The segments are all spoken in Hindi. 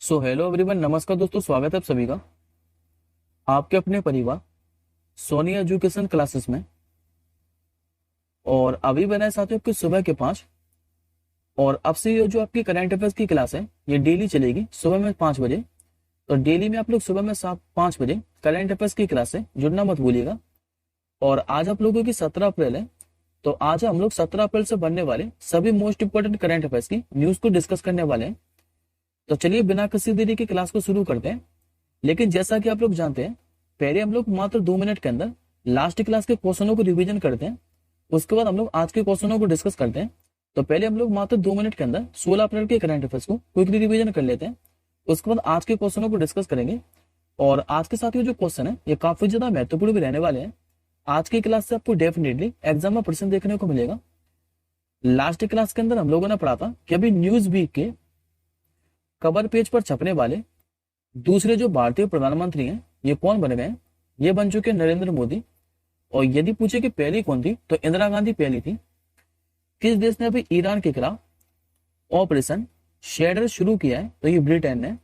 सो हेलो एवरीवन, नमस्कार दोस्तों, स्वागत है आप सभी का आपके अपने परिवार सोनी एजुकेशन क्लासेस में। और अभी बनाए साथियों आपकी सुबह के 5। और अब से ये जो आपकी करंट अफेयर्स की क्लास है ये डेली चलेगी सुबह में 5 बजे। तो डेली में आप लोग सुबह में 5 बजे करंट अफेयर्स की क्लास है, जुड़ना मत भूलिएगा। और आज आप लोगों की 17 अप्रैल है, तो आज हम लोग 17 अप्रैल से बनने वाले सभी मोस्ट इंपोर्टेंट करंट अफेयर्स की न्यूज को डिस्कस करने वाले हैं। तो चलिए बिना किसी देरी की क्लास को शुरू करते हैं। लेकिन जैसा कि आप लोग जानते हैं, पहले हम लोग मात्र 2 मिनट के अंदर लास्ट क्लास के क्वेश्चनों को रिवीजन करते हैं। उसके बाद हम लोग आज के क्वेश्चनों को डिस्कस करते हैं। तो पहले हम लोग मात्र 2 मिनट के अंदर 16 अप्रैल के करंट अफेयर्स को क्विकली रिवीजन कर लेते हैं। उसके बाद आज के क्वेश्चनों को डिस्कस करेंगे। और आज के साथ ये जो क्वेश्चन है ये काफी ज्यादा महत्वपूर्ण भी रहने वाले हैं। आज की क्लास से आपको डेफिनेटली एग्जाम में प्रश्न देखने को मिलेगा। लास्ट क्लास के अंदर हम लोगों ने पढ़ा था कि अभी न्यूज वीक के कवर पेज पर छपने वाले दूसरे जो भारतीय प्रधानमंत्री हैं ये कौन बन गए हैं। ये बन चुके नरेंद्र मोदी। और यदि पूछे कि पहली कौन थी तो इंदिरा गांधी पहली थी। किस देश ने अभी ईरान के खिलाफ ऑपरेशन शेडर शुरू किया है तो ये ब्रिटेन ने।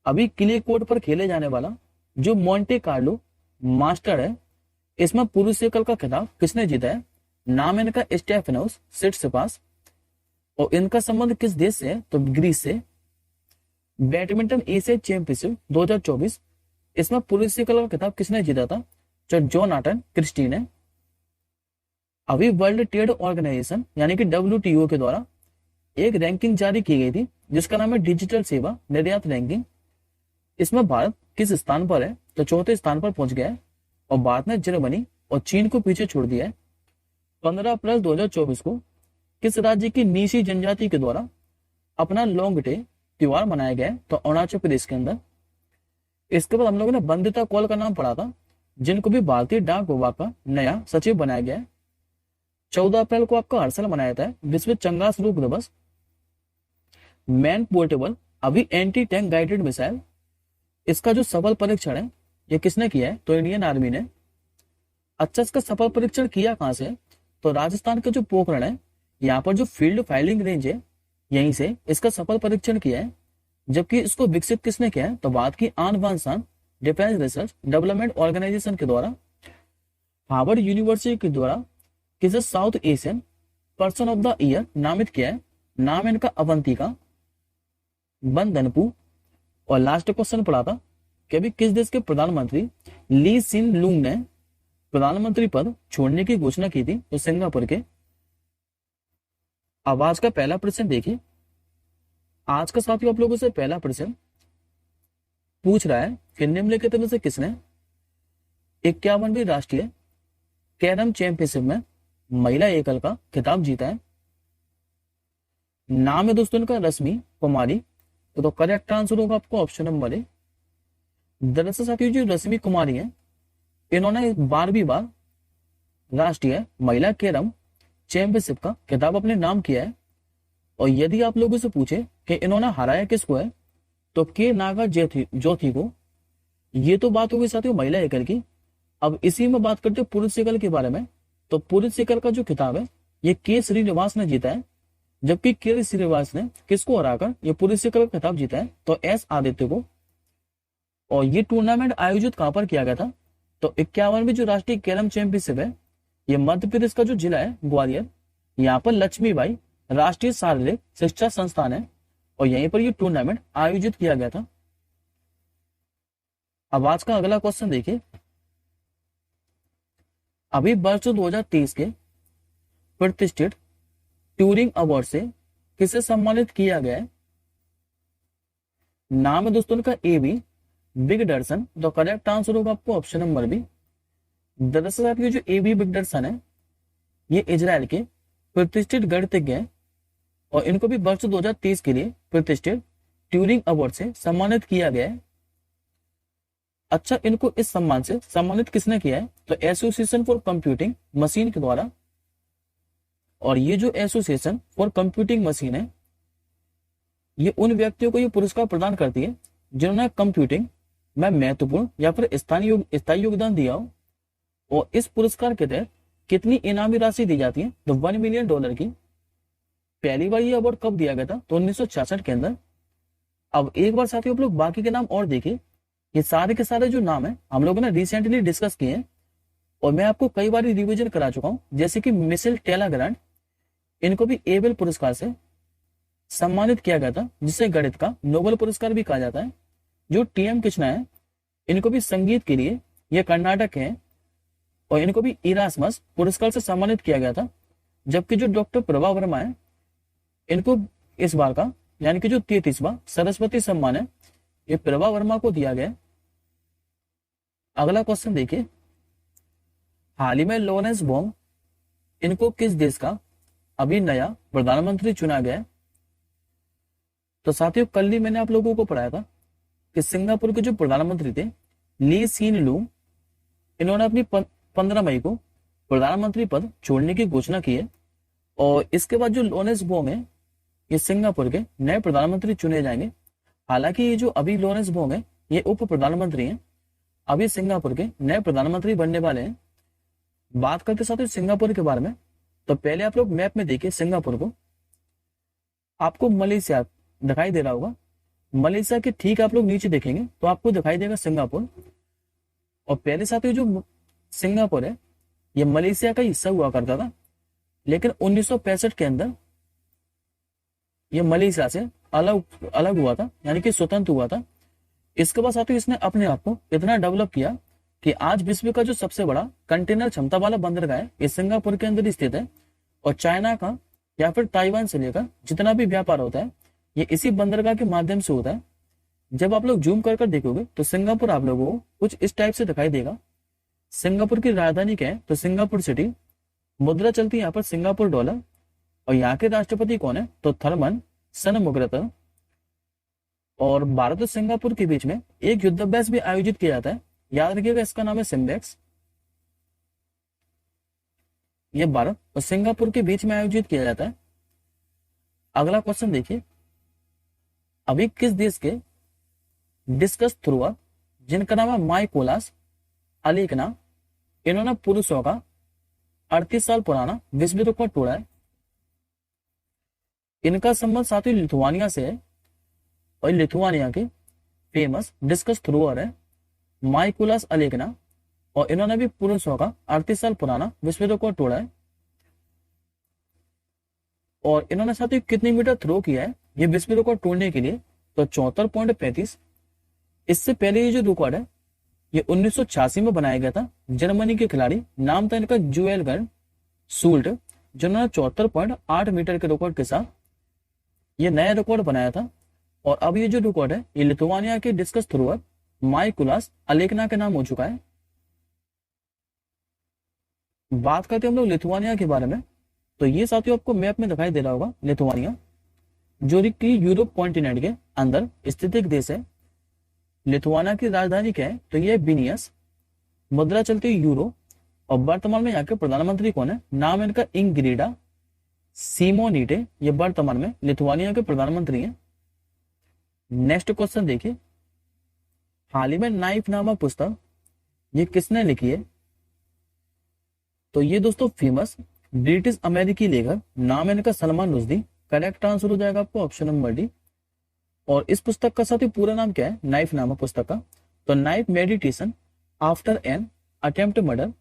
अभी किले कोर्ट पर खेले जाने वाला जो मोंटे कार्लो मास्टर है इसमें पुरुष एकल का खिताब किसने जीता है। नाम है इनका स्टेफेनोस सिट्सिपास। और इनका संबंध किस देश से है तो ग्रीस से। बैडमिंटन एशिया चैंपियनशिप 2024 इसमें पुरुष एकल का खिताब किसने जीता था जो जोनाथन क्रिस्टी ने। अभी वर्ल्ड ट्रेड ऑर्गेनाइजेशन यानी कि WTO के द्वारा एक रैंकिंग जारी की गई थी जिसका नाम है डिजिटल सेवा निर्यात रैंकिंग। इसमें भारत किस स्थान पर है तो चौथे स्थान पर पहुंच गया है। और भारत ने जर्मनी और चीन को पीछे छोड़ दिया है। 15 अप्रैल 2024 को किस राज्य की नीसी जनजाति के द्वारा अपना लॉन्ग डे त्योहार मनाया गया है तो अरुणाचल प्रदेश के अंदर। इसके बाद हम लोगों ने बंदिता कौल का नाम पढ़ा था जिनको भी भारतीय डाक विभाग का नया सचिव बनाया गया है। 14 अप्रैल को आपका हर साल मनाया जाता है विश्व चंगास रोग दिवस। मैन पोर्टेबल अभी एंटी टैंक गाइडेड मिसाइल इसका जो सफल परीक्षण है ये किसने किया है तो इंडियन आर्मी ने। अच्छा, इसका सफल परीक्षण किया कहां से तो राजस्थान का जो पोखरण है यहाँ पर जो फील्ड फायरिंग रेंज है यहीं से इसका सफल परीक्षण किया है। जबकि इसको विकसित किसने किया है तो भारत की आन बान शान डिफेंस रिसर्च डेवलपमेंट ऑर्गेनाइजेशन के द्वारा। हार्वर्ड यूनिवर्सिटी के द्वारा किसे south Asian person of the year नामित किया है। नाम इनका अवंतिका बंदनपू। और लास्ट क्वेश्चन पढ़ा था कि अभी किस देश के प्रधानमंत्री ली सिन लूंग ने प्रधानमंत्री पद छोड़ने की घोषणा की थी तो सिंगापुर के। अब आज का पहला प्रश्न देखिए। आज का साथियों आप लोगों से पहला प्रश्न पूछ रहा है कि निम्नलिखित में से किसने 51वीं राष्ट्रीय कैरम चैंपियनशिप में महिला एकल का खिताब जीता है। नाम है दोस्तों इनका रश्मि कुमारी। तो करेक्ट आंसर होगा आपको ऑप्शन नंबर ए। दरअसल साथियों जो रश्मि कुमारी है इन्होंने 12वीं बार राष्ट्रीय महिला कैरम चैंपियनशिप का खिताब अपने नाम किया है। और यदि आप लोगों से पूछे कि इन्होंने हराया किसको है तो के नागा जोथी को। ये तो बात होगी साथियों महिला एकल की। अब इसी में बात करते हैं पुरुष एकल के बारे में। तो पुरुष एकल का जो खिताब है ये के श्रीनिवास ने जीता है। जबकि के श्रीनिवास ने किसको हराकर ये पुरुष एकल का खिताब जीता है तो एस आदित्य को। और ये टूर्नामेंट आयोजित कहां पर किया गया था तो 51वीं जो राष्ट्रीय कैरम चैंपियनशिप है ये मध्य प्रदेश का जो जिला है ग्वालियर। यहाँ पर लक्ष्मीबाई राष्ट्रीय शारीरिक शिक्षा संस्थान है और यहीं पर ये टूर्नामेंट आयोजित किया गया था। अब आज का अगला क्वेश्चन देखिए। अभी वर्ष 2023 के प्रतिष्ठित ट्यूरिंग अवार्ड से किसे सम्मानित किया गया है। नाम है दोस्तों इनका AB बिगडरसन। तो करेक्ट आंसर होगा आपको ऑप्शन नंबर बी। दरअसल आपकी जो AB बिगडरसन है ये इजराइल के प्रतिष्ठित गणितज्ञ हैं और इनको भी वर्ष 2023 के लिए प्रतिष्ठित ट्यूरिंग अवार्ड से सम्मानित किया गया है। अच्छा, इनको इस सम्मान से सम्मानित किसने किया है तो एसोसिएशन फॉर कंप्यूटिंग मशीन के द्वारा। और ये जो एसोसिएशन फॉर कंप्यूटिंग मशीन है ये उन व्यक्तियों को ये पुरस्कार प्रदान करती है जिन्होंने कंप्यूटिंग में महत्वपूर्ण या फिर स्थायी योगदान दिया हो। और इस पुरस्कार के तहत कितनी इनामी राशि दी जाती है तो $1 मिलियन की। पहली बार ये अवार्ड कब दिया गया था तो 1966 के अंदर। अब एक बार साथियों आप लोग बाकी के नाम और देखिए। ये सारे के सारे जो नाम है हम लोगों ने रिसेंटली डिस्कस किए हैं और मैं आपको कई बार रिवीजन करा चुका हूं। जैसे कि मिशेल टेलाग्रांट, इनको भी एबेल पुरस्कार से सम्मानित किया गया था, जिसे गणित का नोबेल पुरस्कार भी कहा जाता है। जो टीएम कृष्णा है, इनको भी संगीत के लिए, ये कर्नाटक के हैं और इनको भी इरास्मस पुरस्कार से सम्मानित किया गया था। जबकि जो डॉक्टर प्रभा वर्मा है, इनको इस बार का यानी कि जो 33वां सरस्वती सम्मान है, ये प्रभा वर्मा को दिया गया। अगला क्वेश्चन देखिए, हाल ही में लॉरेंस बोंग, इनको किस देश का अभी नया प्रधानमंत्री चुना गया है? तो साथियों कल ही मैंने आप लोगों को पढ़ाया था कि सिंगापुर के जो प्रधानमंत्री थे ली सीन लूंग, इन्होंने अपनी 15 मई को प्रधानमंत्री पद छोड़ने की घोषणा की है। और इसके बाद जो लॉरेंस बोंग है, ये सिंगापुर के नए प्रधानमंत्री चुने जाएंगे। हालांकि ये जो अभी लॉरेंस बोंग है, ये उप प्रधानमंत्री हैं, अभी सिंगापुर के नए प्रधानमंत्री बनने वाले हैं। बात करते साथियों सिंगापुर के बारे में, तो पहले आप लोग मैप में देखिए सिंगापुर को। आपको मलेशिया दिखाई दे रहा होगा, मलेशिया के ठीक आप लोग नीचे देखेंगे तो आपको दिखाई देगा सिंगापुर। और पहले साथियों जो सिंगापुर है, ये मलेशिया का हिस्सा हुआ करता था, लेकिन 1965 के अंदर ये मलेशिया से अलग अलग हुआ था, यानी कि स्वतंत्र हुआ था। इसके बाद साथियों इसने अपने आप को इतना डेवलप किया कि आज विश्व का जो सबसे बड़ा कंटेनर क्षमता वाला बंदरगाह है, ये सिंगापुर के अंदर स्थित है। और चाइना का या फिर ताइवान से लेकर जितना भी व्यापार होता है, ये इसी बंदरगाह के माध्यम से होता है। जब आप लोग जूम कर देखोगे तो सिंगापुर आप लोगों को कुछ इस टाइप से दिखाई देगा। सिंगापुर की राजधानी क्या है? तो सिंगापुर सिटी। मुद्रा चलती है यहाँ पर सिंगापुर डॉलर। और यहाँ के राष्ट्रपति कौन है? तो थर्मन षणमुगरत्न। और भारत और सिंगापुर के बीच में एक युद्धाभ्यास भी आयोजित किया जाता है, याद रखिएगा, इसका नाम है सिम्बेक्स। ये भारत और सिंगापुर के बीच में आयोजित किया जाता है। अगला क्वेश्चन देखिए, अभी किस देश के डिस्कस थ्रोअर, जिनका नाम है माइकोलास अलेकना, इन्होंने पुरुषों का 38 साल पुराना विश्व रिकॉर्ड तोड़ा है? इनका संबंध साथियों लिथुआनिया से है और लिथुआनिया के फेमस डिस्कस थ्रोअर है माइकोलास अलेकना। और इन्होंने भी पुरुषों का 38 साल पुराना विश्व रिकॉर्ड तोड़ा है। और इन्होंने साथियों कितनी मीटर थ्रो किया है ये विश्व रिकॉर्ड तोड़ने के लिए? तो 74.35। इससे पहले ये जो रिकॉर्ड है ये 1986 में बनाया गया था। जर्मनी के खिलाड़ी, नाम था इनका जुएल गन सूल्ट, जिन्होंने 74.8 मीटर के रिकॉर्ड के साथ ये नया रिकॉर्ड बनाया था। और अब ये जो रिकॉर्ड है ये लिथुआनिया के डिस्कस थ्रोअर माइकोलास अलेकना के नाम हो चुका है। बात करते हैं हम लोग लिथुआनिया के बारे में, तो ये साथियों आपको मैप में दिखाई दे रहा होगा लिथुआनिया, जो कि यूरोप कॉन्टिनेंट के अंदर स्थित एक देश है। लिथुआनिया की राजधानी क्या है? तो ये विनियस। मुद्रा चलती है यूरो। और वर्तमान में यहाँ के प्रधानमंत्री कौन है? नाम है इनका इंग्रिडा सिमोनीटे। ये वर्तमान में लिथुआनिया के प्रधानमंत्री हैं। नेक्स्ट क्वेश्चन देखिए, हाल ही में नाइफ नामक पुस्तक ये किसने लिखी है? तो ये दोस्तों फेमस ब्रिटिश अमेरिकी लेखक, नाम है इनका सलमान रुश्दी। करेक्ट आंसर हो जाएगा आपको ऑप्शन नंबर डी। और इस पुस्तक का साथ ही पूरा नाम क्या है नाइफ नामक पुस्तक का? तो knife meditation after an attempt murder.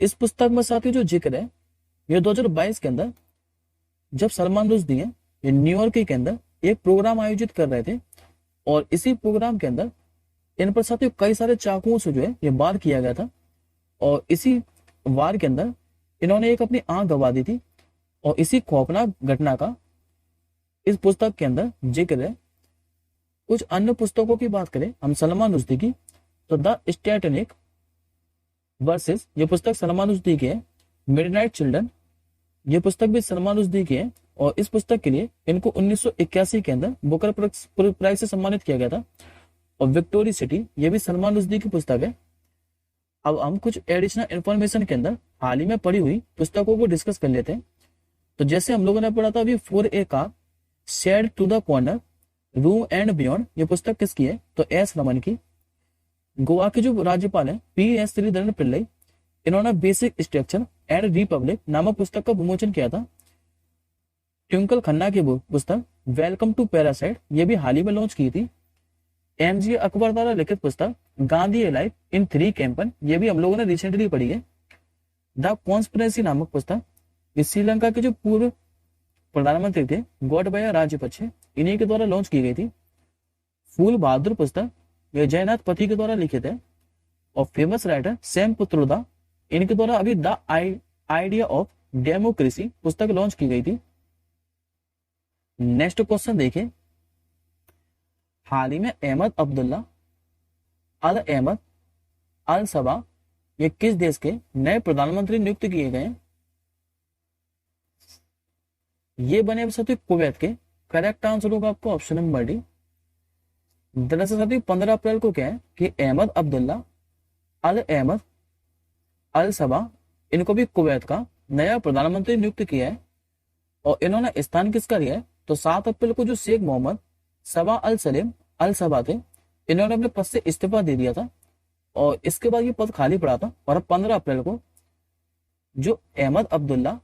इस पुस्तक में साथ ही जो जिक्र है ये 2022 के अंदर जब सलमान रुश्दी है ये न्यूयॉर्क के अंदर एक प्रोग्राम आयोजित कर रहे थे। और इसी प्रोग्राम के अंदर इन पर साथियों कई सारे चाकुओं से जो है ये वार किया गया था। और इसी वार के अंदर इन्होंने एक अपनी आंख गंवा दी थी। और इसी खौफनाक घटना का इस पुस्तक के अंदर जिक्र है। कुछ अन्य पुस्तकों की बात करें हम सलमान रुश्दी की, तो द स्टैटिक वर्सेस ये पुस्तक सलमान रुश्दी की है। मिडनाइट चिल्ड्रन ये पुस्तक भी सलमान रुश्दी की है। और इस पुस्तक के लिए इनको 1981 के अंदर बुकर प्राइज से सम्मानित किया गया था। और विक्टोरी सिटी ये भी सलमान रुश्दी की पुस्तक है। अब हम कुछ एडिशनल इंफॉर्मेशन के अंदर हाल ही में पढ़ी हुई पुस्तकों को डिस्कस कर लेते हैं। तो जैसे हम लोगों ने पढ़ा था अभी 4A का shade to the corner room and beyond, ये पुस्तक किसकी है? तो एस रमन की। गोवा के जो राज्यपाल है PS श्रीधरन पिल्लई, इन्होंने बेसिक स्ट्रक्चर एंड रिपब्लिक नामक पुस्तक का विमोचन किया था। ट्विंकल खन्ना की पुस्तक वेलकम टू पैरासाइट, ये भी हाल ही में लॉन्च की थी। एमजे अकबर द्वारा लिखित पुस्तक गांधी ए लाइफ इन 3 कैंपन, ये भी हम लोगों ने रिसेंटली पढ़ी है। द कॉन्स्पिरेसी नामक पुस्तक, ये श्रीलंका के जो पूर्व प्रधानमंत्री थे गोटबाया राजपक्षे, इन्हीं के द्वारा लॉन्च की गई थी। फूल बहादुर पुस्तक, ये जयनाथ पति के द्वारा लिखित है। और फेमस राइटर सैम पित्रोदा, इनके द्वारा अभी द आइडिया ऑफ डेमोक्रेसी पुस्तक लॉन्च की गई थी। नेक्स्ट क्वेश्चन देखिए, हाल ही में अहमद अब्दुल्ला अल अहमद अल सबा, ये किस देश के नए प्रधानमंत्री नियुक्त किए गए? ये बने साथियों कुवैत के। करेक्ट आंसर होगा आपको ऑप्शन नंबर डी। दरअसल साथियों 15 अप्रैल को क्या है कि अहमद अब्दुल्ला अल अहमद अल सबा, इनको भी कुवैत का नया प्रधानमंत्री नियुक्त किया है। और इन्होंने स्थान किसका लिया है? तो 7 अप्रैल को जो शेख मोहम्मद सबा अल सलीम अल सबा थे, इन्होंने अपने पद से इस्तीफा दे दिया था और इसके बाद ये पद खाली पड़ा था। और अब 15 अप्रैल को जो अहमद अब्दुल्ला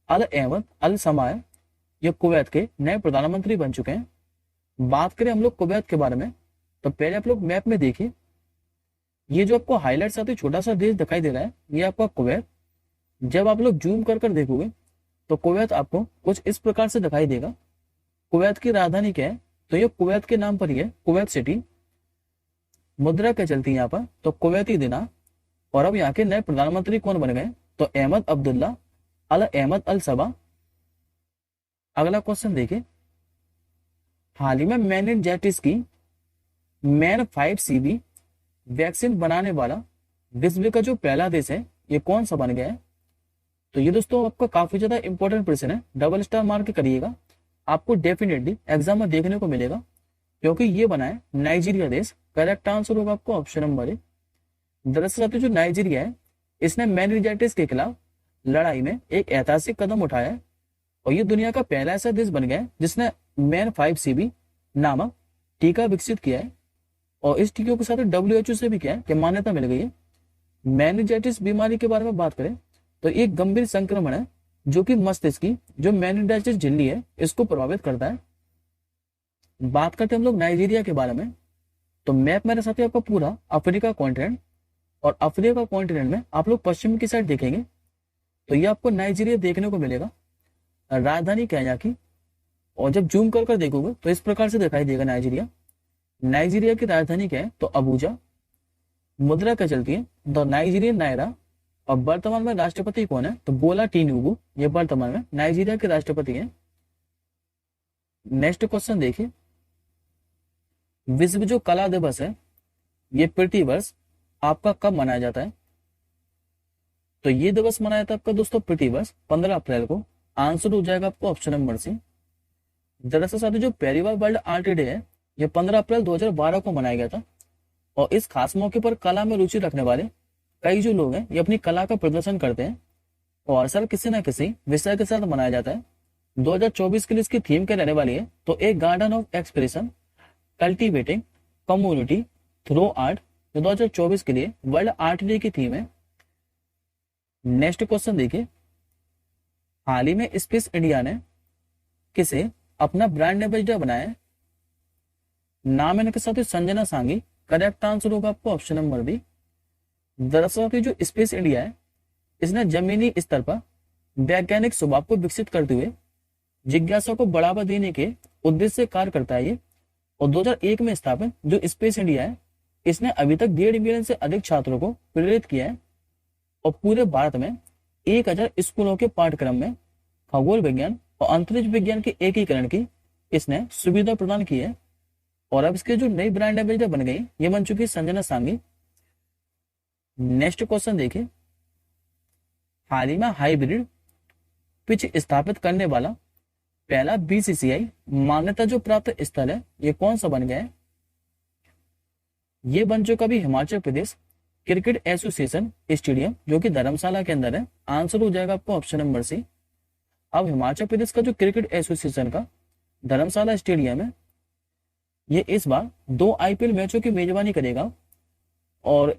अल अहमद अल समा है, ये कुवैत के नए प्रधानमंत्री बन चुके हैं। बात करें हम लोग कुवैत के बारे में, तो पहले आप लोग मैप में देखिए, ये जो आपको हाईलाइट आते छोटा सा देश दिखाई दे रहा है, ये आपका कुवैत। जब आप लोग जूम कर देखोगे तो कुवैत आपको कुछ इस प्रकार से दिखाई देगा। कुवैत की राजधानी क्या है? तो ये कुवैत के नाम पर ही है, कुवैत सिटी। मुद्रा क्या चलती है यहाँ पर? तो कुवैती दिनार। और अब यहाँ के नए प्रधानमंत्री कौन बन गए? तो अहमद अब्दुल्ला अल अहमद अल सबा। अगला क्वेश्चन देखिए, हाल ही में मेनिनजाइटिस की मैन 5 वैक्सीन बनाने वाला विश्व का जो पहला देश है, ये कौन सा बन गया है? तो ये दोस्तों आपका काफी ज्यादा इंपॉर्टेंट प्रश्न है, डबल स्टार मार्क के करिएगा, आपको डेफिनेटली एग्जाम में देखने को मिलेगा, क्योंकि ये बना है नाइजीरिया देश। करेक्ट आंसर होगा आपको ऑप्शन नंबर ए। दरअसल जो नाइजीरिया है, इसने मेनिनजाइटिस के खिलाफ लड़ाई में एक ऐतिहासिक कदम उठाया है और ये दुनिया का पहला ऐसा देश बन गया है जिसने मैन 5 नामक टीका विकसित किया है। और इस टीके के साथ WHO से भी क्या है कि मान्यता मिल गई है। मेनिनजाइटिस बीमारी के बारे में बात करें तो एक गंभीर संक्रमण है जो कि मस्तिष्क की जो मेनिनजाइटिस झिल्ली है इसको प्रभावित करता है। बात करते हैं हम लोग नाइजीरिया के बारे में, तो मैप मेरे साथ आपका पूरा अफ्रीका कॉन्टिनेंट, और अफ्रीका कॉन्टिनेंट में आप लोग पश्चिम की साइड देखेंगे तो ये आपको नाइजीरिया देखने को मिलेगा। राजधानी क्या है यहाँ की? और जब जूम कर देखोगे तो इस प्रकार से दिखाई देगा नाइजीरिया। नाइजीरिया की राजधानी क्या है? तो अबूजा। मुद्रा क्या चलती है? The Nigerian naira. और वर्तमान में राष्ट्रपति कौन है? तो बोला टिनुबू, ये वर्तमान में नाइजीरिया के राष्ट्रपति हैं। नेक्स्ट क्वेश्चन देखिए, विश्व जो कला दिवस है, ये प्रति वर्ष आपका कब मनाया जाता है? तो ये दिवस मनाया जाता है आपका दोस्तों प्रति वर्ष 15 अप्रैल को। आंसर हो जाएगा आपको ऑप्शन नंबर सी। दरअसल साथियों जो पहली बार वर्ल्ड आर्ट डे है, ये 15 अप्रैल 2012 को मनाया गया था। और इस खास मौके पर कला में रुचि रखने वाले कई जो लोग हैं, ये अपनी कला का प्रदर्शन करते हैं और हर साल किसी न किसी विषय के साथ मनाया जाता है। 2024 के लिए इसकी थीम क्या रहने वाली है? तो एक garden of expression cultivating community through art, जो 2024 के लिए वर्ल्ड आर्ट डे की थीम है। नेक्स्ट क्वेश्चन देखिए, हाल ही में स्पेस इंडिया ने किसे अपना ब्रांड एम्बेसडर बनाया है? नाम इनके साथ संजना सांगी। करेक्ट आंसर होगा आपको ऑप्शन नंबर बी। दरअसल जो स्पेस इंडिया है, इसने जमीनी स्तर पर वैज्ञानिक स्वभाव को विकसित करते हुए जिज्ञासा को बढ़ावा देने के उद्देश्य से कार्य करता है ये। और 2001 में स्थापित जो स्पेस इंडिया है, इसने अभी तक 1.5 मिलियन से अधिक छात्रों को प्रेरित किया है और पूरे भारत में 1000 स्कूलों के पाठ्यक्रम में खगोल विज्ञान और अंतरिक्ष विज्ञान के एकीकरण की इसने सुविधा प्रदान की है। और अब इसके जो नई ब्रांड एम्बेसडर बन गई, ये बन चुकी है संजना सांगी। नेक्स्ट क्वेश्चन देखिए, हाल ही में हाइब्रिड पिच स्थापित करने वाला पहला BCCI मान्यता जो प्राप्त स्थल है, ये कौन सा बन गया है? ये बन चुका भी Himachal Pradesh cricket association stadium, जो कि धर्मशाला के अंदर है। आंसर हो जाएगा आपको ऑप्शन नंबर सी। अब हिमाचल प्रदेश का जो क्रिकेट एसोसिएशन का धर्मशाला स्टेडियम है, ये इस बार 2 IPL मैचों की मेजबानी करेगा। और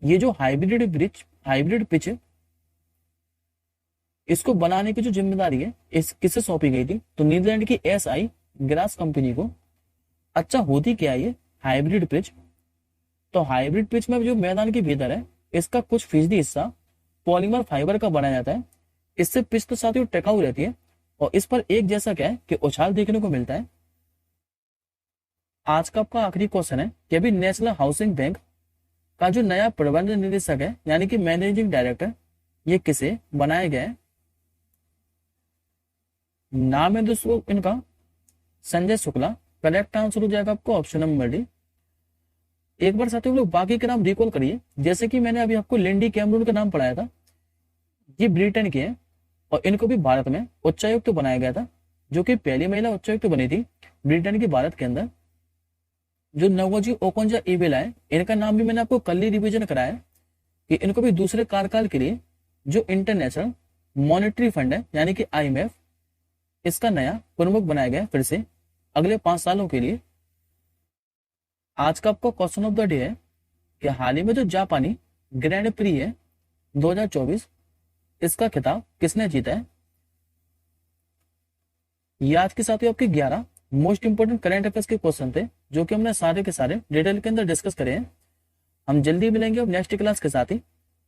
ये जो हाइब्रिड पिच इसको बनाने की जो जिम्मेदारी है इस किसे सौंपी गई थी? तो नीदरलैंड की SI ग्रास कंपनी को। अच्छा, होती क्या है ये हाइब्रिड पिच? तो हाइब्रिड पिच में जो मैदान के भीतर है, इसका कुछ फीसदी हिस्सा पॉलीमर फाइबर का बनाया जाता है। इससे पिच तो साथियों टिकाऊ रहती है और इस पर एक जैसा क्या है कि उछाल देखने को मिलता है। आज का आपका आखिरी क्वेश्चन है कि अभी नेशनल हाउसिंग बैंक का जो नया प्रबंध निदेशक है यानी कि मैनेजिंग डायरेक्टर, ये किसे बनाया गया है? नाम है दोस्तों इनका संजय शुक्ला। करेक्ट आंसर हो जाएगा आपको ऑप्शन नंबर डी। एक बार साथियों लोग बाकी के नाम रिकॉल करिए। जैसे कि मैंने अभी आपको लिंडी कैमरून का नाम पढ़ाया था, ये ब्रिटेन के हैं और इनको भी भारत में उच्चायुक्त बनाया गया था, जो कि पहली महिला उच्चायुक्त बनी थी ब्रिटेन की भारत के अंदर। जो नवोजी ओकोंजा इबेला है, इनका नाम भी मैंने आपको कल ही रिविजन कराया कि इनको भी दूसरे कार्यकाल के लिए जो इंटरनेशनल मॉनेटरी फंड है यानी कि IMF, इसका नया प्रमुख बनाया गया फिर से अगले 5 सालों के लिए। आज का आपका क्वेश्चन ऑफ द डे है कि हाल ही में जो जापानी ग्रैंड प्री है 2024, इसका खिताब किसने जीता है? ये आज के साथ ही आपके 11 मोस्ट इंपोर्टेंट करंट अफेयर्स के क्वेश्चन थे, जो कि हमने सारे के सारे डिटेल के अंदर डिस्कस करे हैं। हम जल्दी मिलेंगे अब नेक्स्ट क्लास के साथ ही।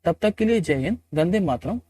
तब तक के लिए जय हिंद, वंदे मातरम।